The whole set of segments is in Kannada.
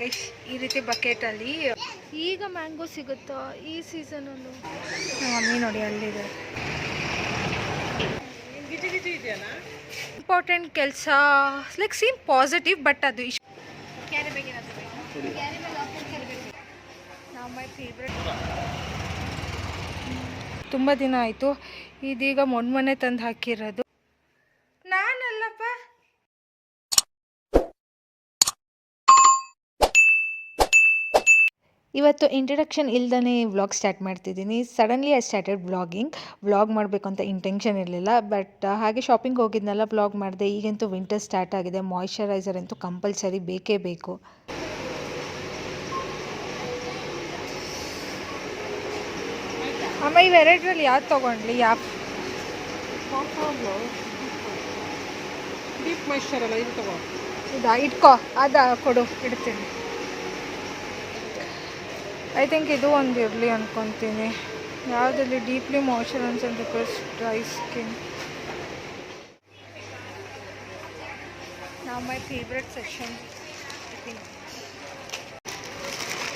ಗೈಸ್ ಈ ರೀತಿ ಬಕೆಟಲ್ಲಿ ಈಗ ಮ್ಯಾಂಗೋ ಸಿಗುತ್ತಾ ಈ ಸೀಸನಲ್ಲೂ? ಮಮ್ಮಿ ನೋಡಿ ಅಲ್ಲಿದೆ. ಇಂಪಾರ್ಟೆಂಟ್ ಕೆಲಸ ಲೈಕ್ ಸೀಮ್ ಪಾಸಿಟಿವ್, ಬಟ್ ಅದು ಇಷ್ಟ ಮೈ ಫೇವ್ರೆಟ್. ತುಂಬ ದಿನ ಆಯಿತು, ಇದೀಗ ಮೊನ್ನೆ ತಂದು ಹಾಕಿರೋದು. ನಾನಲ್ಲಪ್ಪ, ಇವತ್ತು ಇಂಟ್ರಡಕ್ಷನ್ ಇಲ್ದೇ ವ್ಲಾಗ್ ಸ್ಟಾರ್ಟ್ ಮಾಡ್ತಿದ್ದೀನಿ. ಸಡನ್ಲಿ ಐ ಸ್ಟಾರ್ಟೆಡ್ ವ್ಲಾಗ್ ಮಾಡಬೇಕು ಅಂತ ಇಂಟೆನ್ಷನ್ ಇರಲಿಲ್ಲ, ಬಟ್ ಹಾಗೆ ಶಾಪಿಂಗ್ ಹೋಗಿದ್ನೆಲ್ಲ ವ್ಲಾಗ್ ಮಾಡಿದೆ. ಈಗಂತೂ ವಿಂಟರ್ ಸ್ಟಾರ್ಟ್ ಆಗಿದೆ, ಮಾಯ್ಶ್ಚರೈಸರ್ ಅಂತೂ ಕಂಪಲ್ಸರಿ ಬೇಕೇ ಬೇಕು. ಅಮ್ಮ ಇವೆರಡರಲ್ಲಿ ಯಾವ್ದು ತೊಗೊಂಡ್ಲಿ? ಡೀಪ್ ಮಾಯ್ಶ್ಚರ್ ಅಲ್ಲ, ಇದು ತಗೋ. ಇದಾ? ಇಟ್ಕೋ, ಕೊಡು, ಇಡ್ತೀನಿ. ಐ ಥಿಂಕ್ ಇದು ಒಂದು ಇರಲಿ ಅಂದ್ಕೊತೀನಿ. ಯಾವುದಲ್ಲಿ deeply moisturizer and request dry skin. ನಾವು ಮೈ ಫೇವ್ರೆಟ್ ಸೆಕ್ಷನ್.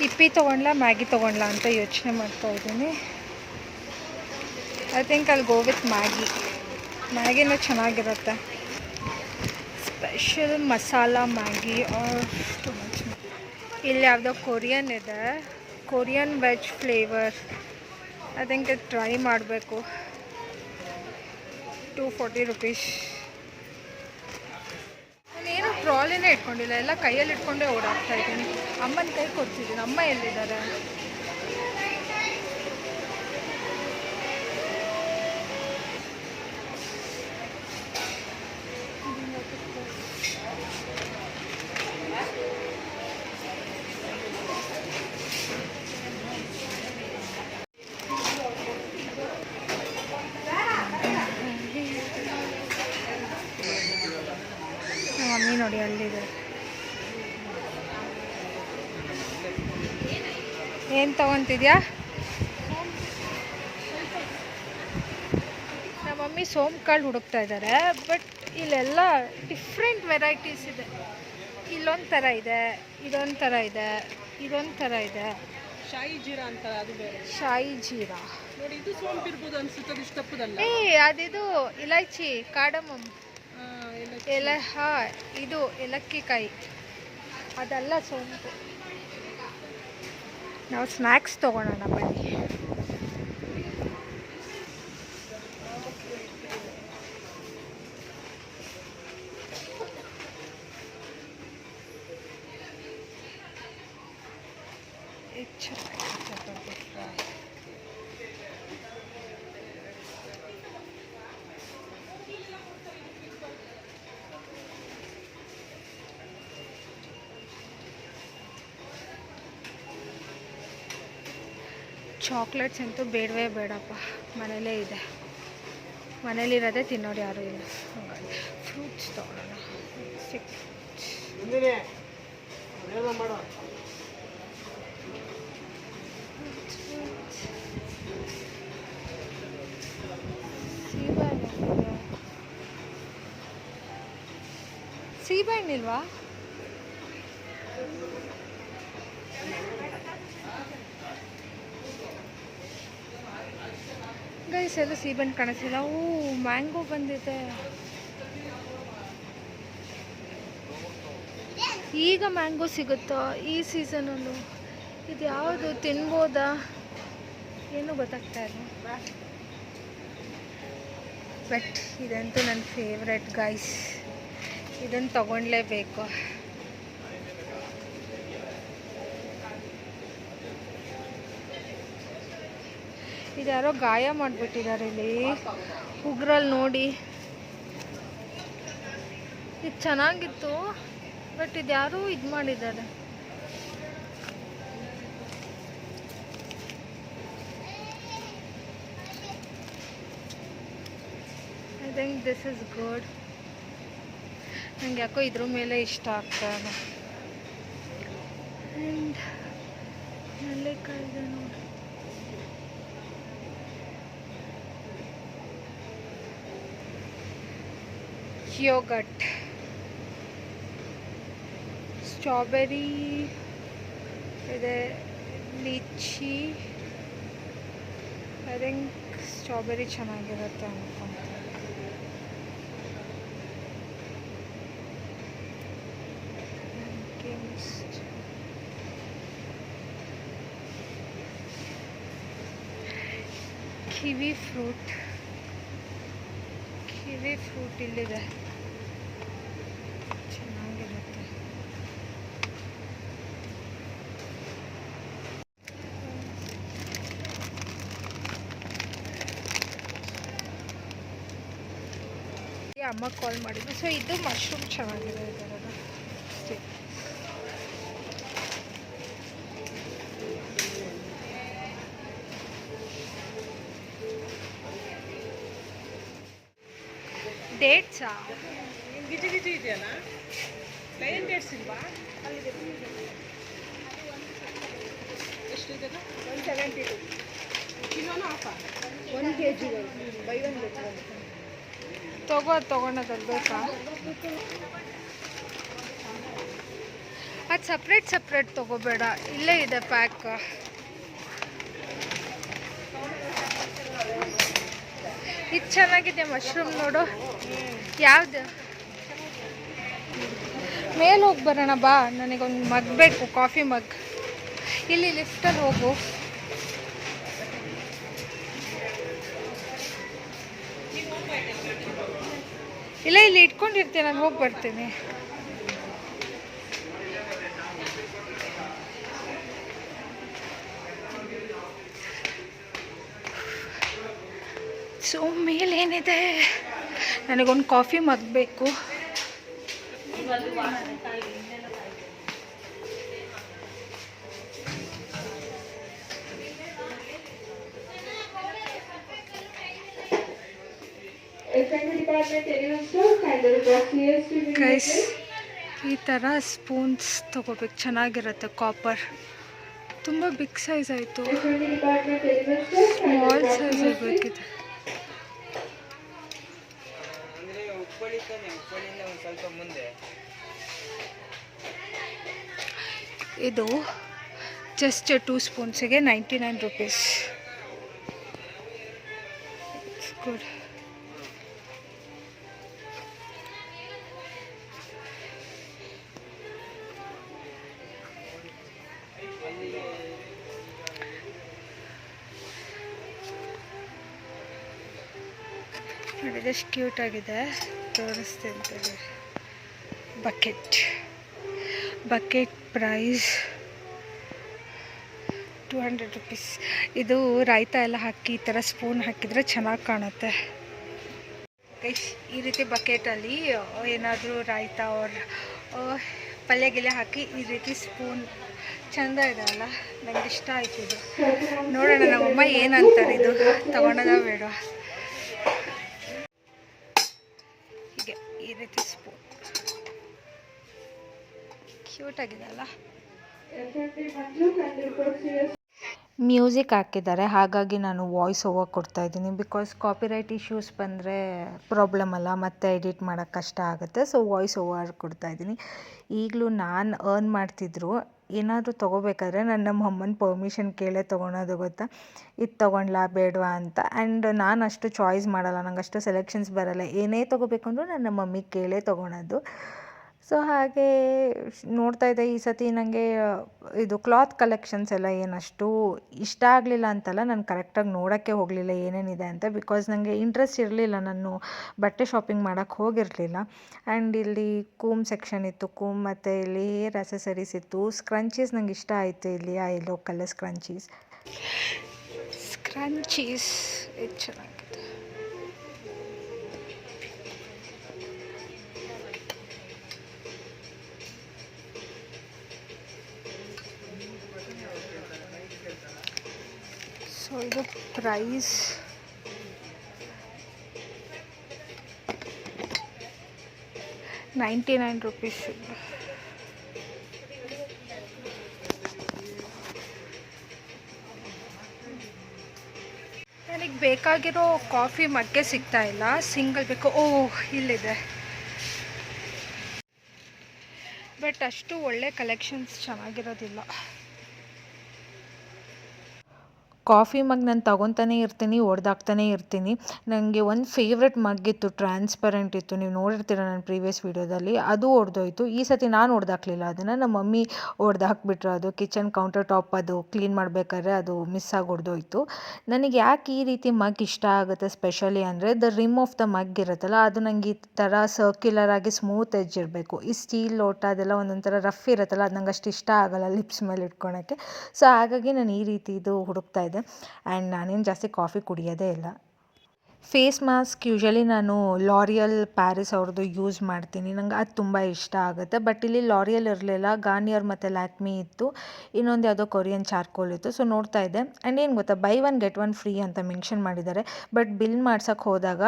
ಇಪ್ಪಿ ತೊಗೊಂಡ್ಲಾ ಮ್ಯಾಗಿ ತೊಗೊಂಡ್ಲಾ ಅಂತ ಯೋಚನೆ ಮಾಡ್ತಾ ಇದ್ದೀನಿ. ಐ ಥಿಂಕ್ ಅಲ್ಲಿ ಗೋ ವಿತ್ ಮ್ಯಾಗಿನೂ ಚೆನ್ನಾಗಿರುತ್ತೆ. Special masala Maggi are too much. ಇಲ್ಲಿ ಯಾವುದೋ ಕೊರಿಯನ್ ಇದೆ, Korean veg flavour. I think ಇದು ಟ್ರೈ ಮಾಡಬೇಕು. 240 rupees. ನಾನೇನು ಟ್ರಾಲಿನೇ ಇಟ್ಕೊಂಡಿಲ್ಲ, ಎಲ್ಲ ಕೈಯಲ್ಲಿ ಇಟ್ಕೊಂಡೇ ಓಡಾಡ್ತಾ ಇದ್ದೀನಿ. ಅಮ್ಮನ ಕೈ ಕೊಡ್ತಿದ್ದೀನಿ. ಅಮ್ಮ ಎಲ್ಲಿದ್ದಾರೆ? ಮಮ್ಮಿ ನೋಡಿ ಅಲ್ಲಿದೆ. ಏನು ತಗೊತಿದ್ಯಾ? ನಮ್ಮ ಮಮ್ಮಿ ಸೋಂಕಾಳು ಹುಡುಕ್ತಾ ಇದ್ದಾರೆ, ಬಟ್ ಇಲ್ಲೆಲ್ಲ ಡಿಫ್ರೆಂಟ್ ವೆರೈಟೀಸ್ ಇದೆ. ಇಲ್ಲೊಂದು ಥರ ಇದೆ, ಇದೊಂದು ಥರ ಇದೆ, ಇದೊಂದು ಥರ ಇದೆ. ಶಾಯಿ ಜೀರಾ ಅಂತ, ಅದು ಬೇರೆ. ಶಾಯಿ ಜೀರಾ ನೋಡಿ, ಇದು ಸೋಂಪು ಇರ್ಬೋದು ಅನ್ಸುತ್ತೆ, ಅದು ಇಷ್ಟಪ್ಪದಲ್ಲ. ಅದಿದು ಇಲೈಚಿ, ಕಾರ್ಡಮಮ್, ಇದು ಏಲಕ್ಕಿ ಕಾಯಿ, ಅದೆಲ್ಲ ಸೋಂಪು. ನಾವು ಸ್ನ್ಯಾಕ್ಸ್ ತೊಗೊಳೋಣ ಬನ್ನಿ. ಚಾಕ್ಲೇಟ್ಸ್ ಅಂತೂ ಬೇಡವೇ ಬೇಡಪ್ಪ, ಮನೇಲೇ ಇದೆ. ಮನೇಲಿರೋದೇ ತಿನ್ನೋರು ಯಾರೂ ಇಲ್ಲ. ಫ್ರೂಟ್ಸ್ ತೊಗೊಳ್ಳೋಣ. ಸೀಬೆಹಣ್ಣು ಇಲ್ವಾ? ಗೈಸ್ ಎಲ್ಲ ಸೀಬೆಹಣ್ಣು ಕಾಣಿಸಿಲ್ಲ. ಮ್ಯಾಂಗೋ ಬಂದಿದೆ. ಈಗ ಮ್ಯಾಂಗೋ ಸಿಗುತ್ತಾ ಈ ಸೀಸನಲ್ಲೂ? ಇದು ಯಾವುದು? ತಿನ್ಬೋದಾ ಏನೂ ಗೊತ್ತಾಗ್ತಾ ಇಲ್ಲ. ಬಟ್ ಇದಂತೂ ನನ್ನ ಫೇವ್ರೆಟ್ ಗೈಸ್, ಇದನ್ನು ತಗೊಳ್ಳೇಬೇಕು. ಇದ್ಯಾರೋ ಗಾಯ ಮಾಡಿಬಿಟ್ಟಿದ್ದಾರೆ ಇಲ್ಲಿ ಉಗ್ರಲ್ಲಿ ನೋಡಿ. ಇದು ಚೆನ್ನಾಗಿತ್ತು, ಬಟ್ ಇದ್ಯಾರೋ ಇದು ಮಾಡಿದ್ದಾರೆ. I think this is good. ನಂಗೆ ಯಾಕೋ ಇದ್ರ ಮೇಲೆ ಇಷ್ಟ ಆಗ್ತಾ ಇದೆ. ಆ್ಯಂಡ್ ನೆಲ್ಲಿಕಾಯಿ ಇದೆ ನೋಡಿ. ಯೋಗಟ್, ಸ್ಟ್ರಾಬೆರಿ ಇದೆ ಲೀಚಿ. ಐ ಥಿಂಕ್ ಸ್ಟ್ರಾಬೆರಿ ಚೆನ್ನಾಗಿರುತ್ತೆ ಅನ್ಕೊಂತೀನಿ. ಕಿವಿ ಫ್ರೂಟ್ ಇಲ್ಲಿದೆ, ಚೆನ್ನಾಗಿರುತ್ತೆ. ಅಮ್ಮ ಕಾಲ್ ಮಾಡಿದ್ರು. ಸೊ ಇದು ಮಶ್ರೂಮ್ ಚೆನ್ನಾಗಿದೆ ಇದರದ್ದು. ಡೇಟ್ಸಾ? ಗಿಜಿ ಗಿಜಿ ಇದೆಯಲ್ಲ, ಪ್ಲೇನ್ ಡೇಟ್ಸ್ ಇಲ್ವಾ? ಎಷ್ಟಿದೆ? 172 ಕಿಲೋನ ಹಾಫಾ? 1 kg ಬೈ 1 ತೊಗೊಳೋದಲ್ಲಿ ಬೇಕಾ? ಅದು ಸಪ್ರೇಟ್ ತೊಗೋಬೇಡ, ಇಲ್ಲೇ ಇದೆ ಪ್ಯಾಕ್. ಇದು ಚೆನ್ನಾಗಿದೆ ಮಶ್ರೂಮ್ ನೋಡು. ಯಾವುದು? ಮೇಲೆ ಹೋಗಿ ಬರೋಣ ಬಾ, ನನಗೊಂದು ಮಗ್ ಬೇಕು, ಕಾಫಿ ಮಗ್. ಇಲ್ಲಿ ಲಿಫ್ಟಲ್ಲಿ ಹೋಗು. ಇಲ್ಲ, ಇಲ್ಲಿ ಇಟ್ಕೊಂಡಿರ್ತೀನಿ, ನಾನು ಹೋಗಿ ಬರ್ತೀನಿ. ಸೊ ಮೇಲೇನಿದೆ? ನನಗೊಂದು ಕಾಫಿ ಮಗ್ ಬೇಕು. ಗೈಸ್, ಈ ಥರ ಸ್ಪೂನ್ಸ್ ತೊಗೋಬೇಕು, ಚೆನ್ನಾಗಿರುತ್ತೆ. ಕಾಪರ್ ತುಂಬ ಬಿಗ್ ಸೈಜ್ ಆಯಿತು, ಸ್ಮಾಲ್ ಸೈಜ್ ಇರಬೇಕಿದೆ. ಇದು ಜಸ್ಟ್ 2 ಸ್ಪೂನ್ಸಿಗೆ 99 ರೂಪೀಸ್. It's good. ನೋಡಿ, ಎಷ್ಟು ಕ್ಯೂಟ್ ಆಗಿದೆ, ತೋರಿಸ್ತೀನಿ. Bucket price 200 rupees. ಇದು ರಾಯ್ತ ಎಲ್ಲ ಹಾಕಿ ಈ ಥರ ಸ್ಪೂನ್ ಹಾಕಿದರೆ ಚೆನ್ನಾಗಿ ಕಾಣುತ್ತೆ. ಈ ರೀತಿ ಬಕೆಟಲ್ಲಿ ಏನಾದರೂ ರಾಯ್ತ ಪಲ್ಯ ಗಿಲ್ಯ ಹಾಕಿ ಈ ರೀತಿ ಸ್ಪೂನ್ ಚೆಂದ ಇದೆ ಅಲ್ಲ, ನನಗೆ ಇಷ್ಟ ಆಯ್ತು ಇದು. ನೋಡೋಣ ನಮ್ಮಮ್ಮ ಏನಂತಾರೆ, ಇದು ತಗೊಳೋದ ಬೇಡ. ಹೀಗೆ ಈ ರೀತಿ ಸ್ಪೂನ್ ಕ್ಯೂಟ್ ಆಗಿದೆ ಅಲ್ಲ. ಮ್ಯೂಸಿಕ್ ಹಾಕಿದ್ದಾರೆ, ಹಾಗಾಗಿ ನಾನು ವಾಯ್ಸ್ ಓವರ್ ಕೊಡ್ತಾಯಿದ್ದೀನಿ. ಬಿಕಾಸ್ ಕಾಪಿರೈಟ್ ಇಶ್ಯೂಸ್ ಬಂದರೆ ಪ್ರಾಬ್ಲಮ್ ಅಲ್ಲ, ಮತ್ತೆ ಎಡಿಟ್ ಮಾಡೋಕ್ಕೆ ಕಷ್ಟ ಆಗುತ್ತೆ. ಸೊ ವಾಯ್ಸ್ ಓವರ್ ಕೊಡ್ತಾಯಿದ್ದೀನಿ. ಈಗಲೂ ನಾನು ಅರ್ನ್ ಮಾಡ್ತಿದ್ರು, ಏನಾದರೂ ತೊಗೋಬೇಕಾದ್ರೆ ನಾನು ನಮ್ಮ ಅಮ್ಮನ ಪರ್ಮಿಷನ್ ಕೇಳೇ ತೊಗೊಳೋದು, ಗೊತ್ತಾ? ಇದು ತೊಗೊಳ್ಲಾ ಬೇಡವಾ ಅಂತ. ಆ್ಯಂಡ್ ನಾನು ಅಷ್ಟು ಚಾಯ್ಸ್ ಮಾಡಲ್ಲ, ನಂಗೆ ಅಷ್ಟು ಸೆಲೆಕ್ಷನ್ಸ್ ಬರೋಲ್ಲ. ಏನೇ ತೊಗೋಬೇಕು ಅಂದರೂ ನಾನು ನಮ್ಮ ಮಮ್ಮಿಗೆ ಕೇಳೇ ತೊಗೊಳೋದು. ಸೊ ಹಾಗೆ ನೋಡ್ತಾ ಇದ್ದೆ, ಈ ಸತಿ ನನಗೆ ಇದು ಕ್ಲಾತ್ ಕಲೆಕ್ಷನ್ಸ್ ಎಲ್ಲ ಏನಷ್ಟು ಇಷ್ಟ ಆಗಲಿಲ್ಲ ಅಂತಲ್ಲ, ನಾನು ಕರೆಕ್ಟಾಗಿ ನೋಡೋಕ್ಕೆ ಹೋಗಲಿಲ್ಲ ಏನೇನಿದೆ ಅಂತ. ಬಿಕಾಸ್ ನನಗೆ ಇಂಟ್ರೆಸ್ಟ್ ಇರಲಿಲ್ಲ, ನಾನು ಬಟ್ಟೆ ಶಾಪಿಂಗ್ ಮಾಡೋಕ್ಕೆ ಹೋಗಿರಲಿಲ್ಲ. ಆ್ಯಂಡ್ ಇಲ್ಲಿ ಕೂಮ್ ಸೆಕ್ಷನ್ ಇತ್ತು, ಕೂಮ್ ಮತ್ತು ಇಲ್ಲಿ ಹೇರ್ ಅಸೆಸರೀಸ್ ಇತ್ತು. ಸ್ಕ್ರಂಚೀಸ್ ನಂಗೆ ಇಷ್ಟ ಆಯಿತು, ಇಲ್ಲಿ ಆ ಎಲ್ಲೋ ಕಲರ್ ಸ್ಕ್ರಂಚೀಸ್ ಇದು ಚೆನ್ನಾಗಿದೆ. ಸೊ ಇದು ಪ್ರೈಸ್ $99 ರೂಪೀಸ್. ನನಗೆ ಬೇಕಾಗಿರೋ ಕಾಫಿ ಮಗ್ಗೆ ಸಿಗ್ತಾ ಇಲ್ಲ, ಸಿಂಗಲ್ ಬೇಕು. ಇಲ್ಲಿದೆ, ಬಟ್ ಅಷ್ಟು ಒಳ್ಳೆ ಕಲೆಕ್ಷನ್ಸ್ ಚೆನ್ನಾಗಿರೋದಿಲ್ಲ. ಕಾಫಿ ಮಗ್ ನಾನು ತೊಗೊತಾನೇ ಇರ್ತೀನಿ, ಒಡೆದಾಕ್ತಾನೇ ಇರ್ತೀನಿ. ನನಗೆ ಒಂದು ಫೇವ್ರೆಟ್ ಮಗ್ ಇತ್ತು, ಟ್ರಾನ್ಸ್ಪರೆಂಟ್ ಇತ್ತು, ನೀವು ನೋಡಿರ್ತೀರ ನನ್ನ ಪ್ರೀವಿಯಸ್ ವೀಡಿಯೋದಲ್ಲಿ. ಅದು ಒಡೆದೋಯ್ತು. ಈ ಸತಿ ನಾನು ಒಡೆದಾಕ್ಲಿಲ್ಲ ಅದನ್ನು, ನಮ್ಮ ಮಮ್ಮಿ ಒಡೆದಾಕ್ಬಿಟ್ರು. ಅದು ಕಿಚನ್ ಕೌಂಟರ್ ಟಾಪ್ ಅದು ಕ್ಲೀನ್ ಮಾಡಬೇಕಾದ್ರೆ ಅದು ಮಿಸ್ ಆಗಿ ಒಡೆದೋಯ್ತು. ನನಗೆ ಯಾಕೆ ಈ ರೀತಿ ಮಗ್ ಇಷ್ಟ ಆಗುತ್ತೆ ಸ್ಪೆಷಲಿ ಅಂದರೆ, ದ ರಿಮ್ ಆಫ್ ದ ಮಗ್ ಇರುತ್ತಲ್ಲ, ಅದು ನನಗೆ ಈ ಥರ ಸರ್ಕ್ಯುಲರ್ ಆಗಿ ಸ್ಮೂತ್ ಎಡ್ಜ್ ಇರಬೇಕು. ಈ ಸ್ಟೀಲ್ ಲೋಟ ಅದೆಲ್ಲ ಒಂದೊಂದು ಥರ ರಫ್ ಇರುತ್ತಲ್ಲ, ಅದು ನಂಗೆ ಅಷ್ಟು ಇಷ್ಟ ಆಗಲ್ಲ ಲಿಪ್ಸ್ ಮೇಲೆ ಇಟ್ಕೊಳಕ್ಕೆ. ಸೊ ಹಾಗಾಗಿ ನಾನು ಈ ರೀತಿ ಇದು ಹುಡುಕ್ತಾ ಇದ್ದೆ. ಆ್ಯಂಡ್ ನಾನೇನು ಜಾಸ್ತಿ ಕಾಫಿ ಕುಡಿಯೋದೇ ಇಲ್ಲ. ಫೇಸ್ ಮಾಸ್ಕ್ ಯೂಶ್ವಲಿ ನಾನು ಲಾರಿಯಲ್ ಪ್ಯಾರಿಸ್ ಅವ್ರದ್ದು ಯೂಸ್ ಮಾಡ್ತೀನಿ. ನಂಗೆ ಅದು ತುಂಬ ಇಷ್ಟ ಆಗುತ್ತೆ. ಬಟ್ ಇಲ್ಲಿ ಲಾರಿಯಲ್ ಇರಲಿಲ್ಲ, ಗಾರ್ನಿಯರ್ ಮತ್ತು ಲ್ಯಾಕ್ಮಿ ಇತ್ತು, ಇನ್ನೊಂದು ಯಾವುದೋ ಕೊರಿಯನ್ ಚಾರ್ಕೋಲ್ ಇತ್ತು. ಸೊ ನೋಡ್ತಾ ಇದ್ದೆ. ಆ್ಯಂಡ್ ಏನು ಗೊತ್ತಾ, by one get one free ಅಂತ ಮೆನ್ಷನ್ ಮಾಡಿದ್ದಾರೆ. ಬಟ್ ಬಿಲ್ ಮಾಡ್ಸೋಕ್ಕೆ ಹೋದಾಗ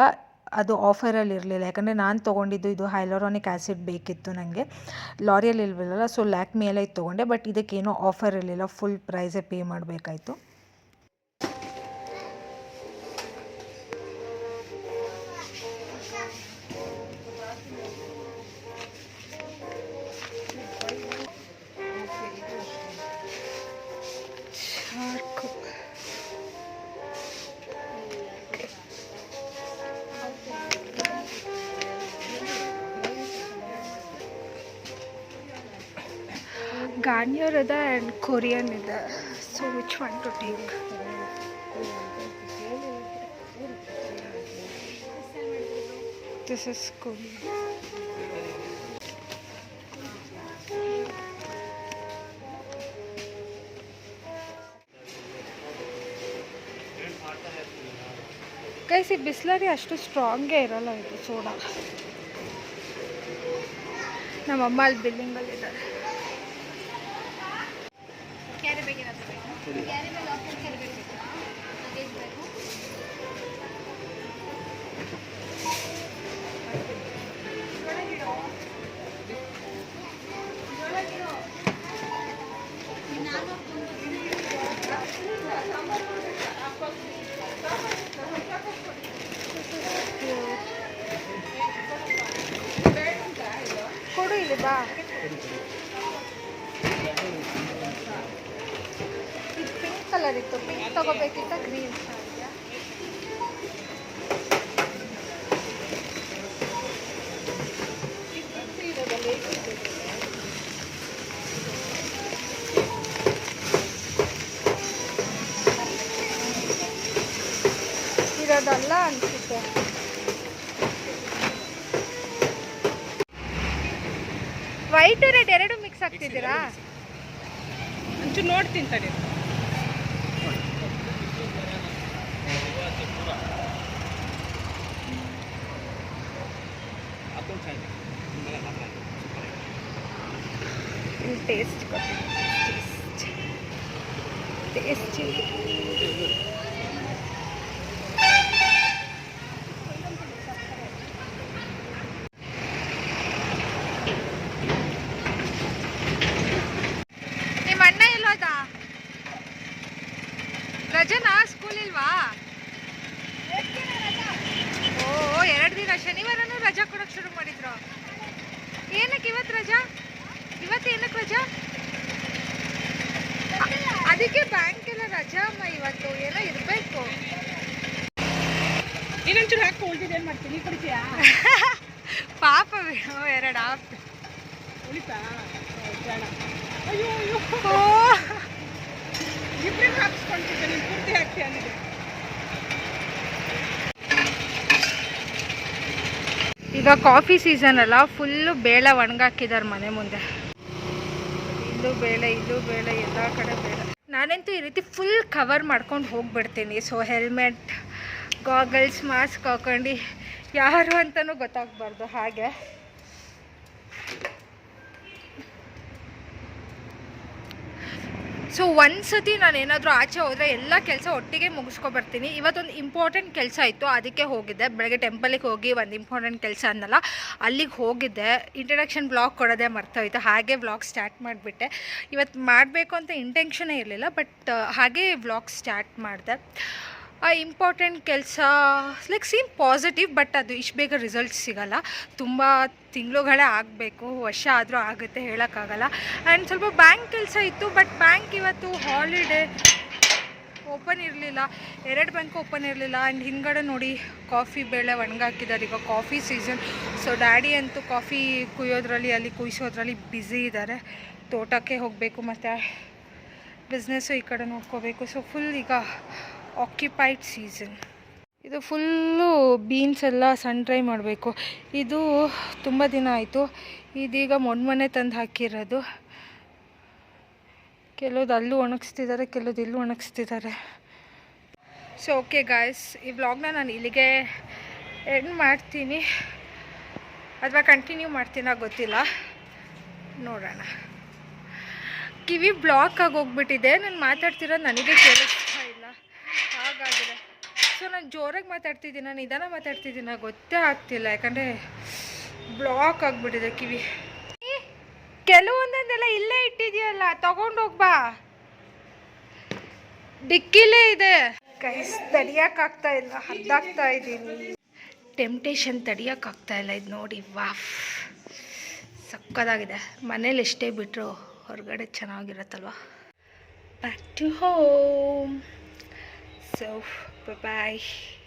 ಅದು ಆಫರಲ್ಲಿ ಇರಲಿಲ್ಲ. ಯಾಕಂದರೆ ನಾನು ತೊಗೊಂಡಿದ್ದು ಇದು ಹೈಲೋರಾನಿಕ್ ಆ್ಯಸಿಡ್ ಬೇಕಿತ್ತು ನನಗೆ, ಲಾರಿಯಲ್ ಇಲ್ವಲ್ಲ. ಸೊ ಲ್ಯಾಕ್ಮಿಯಲ್ಲೇ ಇದು ತೊಗೊಂಡೆ. ಬಟ್ ಇದಕ್ಕೇನೋ ಆಫರ್ ಇರಲಿಲ್ಲ, ಫುಲ್ ಪ್ರೈಸೇ ಪೇ ಮಾಡಬೇಕಾಯ್ತು. ಗಾರ್ನಿಯರ್ ಇದೆ ಆ್ಯಂಡ್ ಕೊರಿಯನ್ ಇದೆ. So which one to take? This is Korean. Guys, ಈ ಬಿಸ್ಲರಿ ಅಷ್ಟು ಸ್ಟ್ರಾಂಗೇ ಇರಲ್ಲ ಇದು ಸೋಡಾ. ನಮ್ಮಮ್ಮ ಅಲ್ಲಿ ಬಿಲ್ಲಿಂಗಲ್ಲಿದ್ದಾರೆ. ಕೊಡು ಇಲ್ಲಿ ಬಾ. ಇದು ಪಿಂಕ್ ಕಲರ್ ಇತ್ತು, ಪಿಂಕ್ ತಗೋಬೇಕಿತ್ತ ಗ್ರೀನ್? ಇರೋದಲ್ಲ ಅನ್ಸುತ್ತೆ. ವೈಟ್ ರೆಡ್ ಎರಡು ಮಿಕ್ಸ್ ಆಗ್ತಿದ್ದೀರಾ? ಒಂಚೂರು ನೋಡ್ತೀನಿ ತಡಿ. ಟೇಸ್ಟ್ ಟೇಸ್ಟ್ ನಿಮ್ಮ ಅಣ್ಣ ಎಲ್ಲೋದ? ರಜನಾ? ಸ್ಕೂಲ್ ಇಲ್ವಾ? ಓ, 2 ದಿನ ಶನಿವಾರನೂ ರಜಾ ಕೊಡೋಕೆ ಶುರು ಮಾಡಿದ್ರು. ಏನಕ್ಕೆ ಇವತ್ತು ರಜಾ? ಇವತ್ತು ಏನಕ್ಕೆ ರಜಾ? ಅದಕ್ಕೆ ಬ್ಯಾಂಕ್ ಎಲ್ಲ ರಜಾ ಅಮ್ಮ, ಇವತ್ತು ಏನೋ ಇರಬೇಕು. ಇನ್ನೊಂಚೂರು ಹಾಕಿ ಉಳಿದಿದೆ, ಏನು ಮಾಡ್ತೀನಿ? ಕುಡಿತೀಯಾ? ಪಾಪ ಎರಡು ಆಫ್ ಉಳಿತಾ? ಅಯ್ಯೋ ಅಯ್ಯೋ, ಇಬ್ಬರಿಗೂ ಹಾಕ್ಸ್ಕೊಂಡಿದ್ದೆ, ನೀನು ಪೂರ್ತಿ ಹಾಕ್ತೀಯ ಅನ್ನೋದು. ಈಗ ಕಾಫಿ ಸೀಸನ್ ಅಲ್ಲ, ಫುಲ್ಲು ಬೇಳೆ ಒಣಗಾಕಿದ್ದಾರೆ ಮನೆ ಮುಂದೆ. ಇಲ್ಲೂ ಬೇಳೆ, ಇಲ್ಲೂ ಬೇಳೆ, ಎಲ್ಲ ಕಡೆ ಬೇಳೆ. ನಾನಂತೂ ಈ ರೀತಿ ಫುಲ್ ಕವರ್ ಮಾಡ್ಕೊಂಡು ಹೋಗ್ಬಿಡ್ತೀನಿ. ಸೊ ಹೆಲ್ಮೆಟ್, ಗಾಗಲ್ಸ್, ಮಾಸ್ಕ್ ಹಾಕೊಂಡು ಯಾರು ಅಂತಲೂ ಗೊತ್ತಾಗಬಾರ್ದು ಹಾಗೆ. ಸೊ ಒಂದು ಸತಿ ನಾನು ಏನಾದರೂ ಆಚೆ ಹೋದರೆ ಎಲ್ಲ ಕೆಲಸ ಒಟ್ಟಿಗೆ ಮುಗಿಸ್ಕೊಬರ್ತೀನಿ. ಇವತ್ತೊಂದು ಇಂಪಾರ್ಟೆಂಟ್ ಕೆಲಸ ಇತ್ತು, ಅದಕ್ಕೆ ಹೋಗಿದ್ದೆ. ಬೆಳಗ್ಗೆ ಟೆಂಪಲಿಗೆ ಹೋಗಿ ಒಂದು ಇಂಪಾರ್ಟೆಂಟ್ ಕೆಲಸ ಅನ್ನಲ್ಲ, ಅಲ್ಲಿಗೆ ಹೋಗಿದ್ದೆ. ಇಂಟ್ರಡಕ್ಷನ್ ಬ್ಲಾಗ್ ಕೊಡೋದೇ ಮರ್ತೋಯ್ತು, ಹಾಗೆ ಬ್ಲಾಗ್ ಸ್ಟಾರ್ಟ್ ಮಾಡಿಬಿಟ್ಟೆ. ಇವತ್ತು ಮಾಡಬೇಕು ಅಂತ ಇಂಟೆನ್ಷನೇ ಇರಲಿಲ್ಲ, ಬಟ್ ಹಾಗೆ ಬ್ಲಾಗ್ ಸ್ಟಾರ್ಟ್ ಮಾಡಿದೆ. ಆ ಇಂಪಾರ್ಟೆಂಟ್ ಕೆಲಸ ಲೈಕ್ ಸೀಮ್ ಪಾಸಿಟಿವ್, ಬಟ್ ಅದು ಇಷ್ಟು ಬೇಗ ರಿಸಲ್ಟ್ ಸಿಗೋಲ್ಲ. ತುಂಬ ತಿಂಗಳುಗಳೇ ಆಗಬೇಕು, ವರ್ಷ ಆದರೂ ಆಗುತ್ತೆ, ಹೇಳೋಕ್ಕಾಗಲ್ಲ. ಆ್ಯಂಡ್ ಸ್ವಲ್ಪ ಬ್ಯಾಂಕ್ ಕೆಲಸ ಇತ್ತು, ಬಟ್ ಬ್ಯಾಂಕ್ ಇವತ್ತು ಹಾಲಿಡೇ. ಓಪನ್ ಇರಲಿಲ್ಲ, 2 ಬ್ಯಾಂಕ್ ಓಪನ್ ಇರಲಿಲ್ಲ. ಆ್ಯಂಡ್ ಹಿಂದ್ಗಡೆ ನೋಡಿ ಕಾಫಿ ಬೆಳೆ ಒಣಗಾಕಿದ್ದಾರೆ. ಈಗ ಕಾಫಿ ಸೀಸನ್. ಸೊ ಡ್ಯಾಡಿ ಅಂತೂ ಕಾಫಿ ಕುಯ್ಯೋದ್ರಲ್ಲಿ ಅಲ್ಲಿ ಕುಯ್ಸೋದ್ರಲ್ಲಿ ಬ್ಯುಸಿ ಇದ್ದಾರೆ. ತೋಟಕ್ಕೆ ಹೋಗಬೇಕು ಮತ್ತು ಬಿಸ್ನೆಸ್ಸು ಈ ಕಡೆ ನೋಡ್ಕೋಬೇಕು. ಸೊ ಫುಲ್ ಈಗ ಆಕ್ಯುಪೈಡ್ ಸೀಸನ್. ಇದು ಫುಲ್ಲು ಬೀನ್ಸ್ ಎಲ್ಲ ಸನ್ ಡ್ರೈ ಮಾಡಬೇಕು. ಇದು ತುಂಬ ದಿನ ಆಯಿತು. ಇದೀಗ ಮೊನ್ನೆ ತಂದು ಹಾಕಿರೋದು. ಕೆಲವ್ದು ಅಲ್ಲೂ ಒಣಗಿಸ್ತಿದ್ದಾರೆ, ಕೆಲವ್ದು ಇಲ್ಲೂ ಒಣಗಿಸ್ತಿದ್ದಾರೆ. ಸೊ ಓಕೆ ಗಾಯ್ಸ್, ಈ ವ್ಲಾಗ್ನ ನಾನು ಇಲ್ಲಿಗೆ ಎಂಡ್ ಮಾಡ್ತೀನಿ ಅಥವಾ ಕಂಟಿನ್ಯೂ ಮಾಡ್ತೀನೋ ಗೊತ್ತಿಲ್ಲ, ನೋಡೋಣ. ಕಿವಿ ಬ್ಲಾಕ್ ಆಗೋಗ್ಬಿಟ್ಟಿದೆ. ನಾನು ಮಾತಾಡ್ತಿರೋದು ನನಗೆ ಕೇಳಿಸ್ತಾ ಇಲ್ಲ, ಹಾಗಾಗಿದೆ. ಸೊ ನಾನು ಜೋರಾಗಿ ಮಾತಾಡ್ತಿದ್ದೀನ, ನಿಧಾನ ಮಾತಾಡ್ತಿದ್ದೀನ ಗೊತ್ತೇ ಆಗ್ತಿಲ್ಲ, ಯಾಕಂದರೆ ಬ್ಲಾಕ್ ಆಗಿಬಿಟ್ಟಿದೆ ಕಿವಿ. ಕೆಲವೊಂದೊಂದೆಲ್ಲ ಇಲ್ಲೇ ಇಟ್ಟಿದೆಯಲ್ಲ, ತಗೊಂಡೋಗ್ಬಾ, ಡಿಕ್ಕಿಲೇ ಇದೆ. ಗೈಸ್ ತಡಿಯೋಕ್ಕಾಗ್ತಾ ಇಲ್ಲ, ಹರಿದಾಗ್ತಾ ಇದ್ದೀನಿ. ಟೆಂಪ್ಟೇಷನ್ ತಡಿಯೋಕ್ಕಾಗ್ತಾ ಇಲ್ಲ. ಇದು ನೋಡಿ, ವಾಫ್ ಸಕ್ಕದಾಗಿದೆ. ಮನೇಲಿ ಎಷ್ಟೇ ಬಿಟ್ಟರು ಹೊರಗಡೆ ಚೆನ್ನಾಗಿರತ್ತಲ್ವ. Back to home. So bye bye.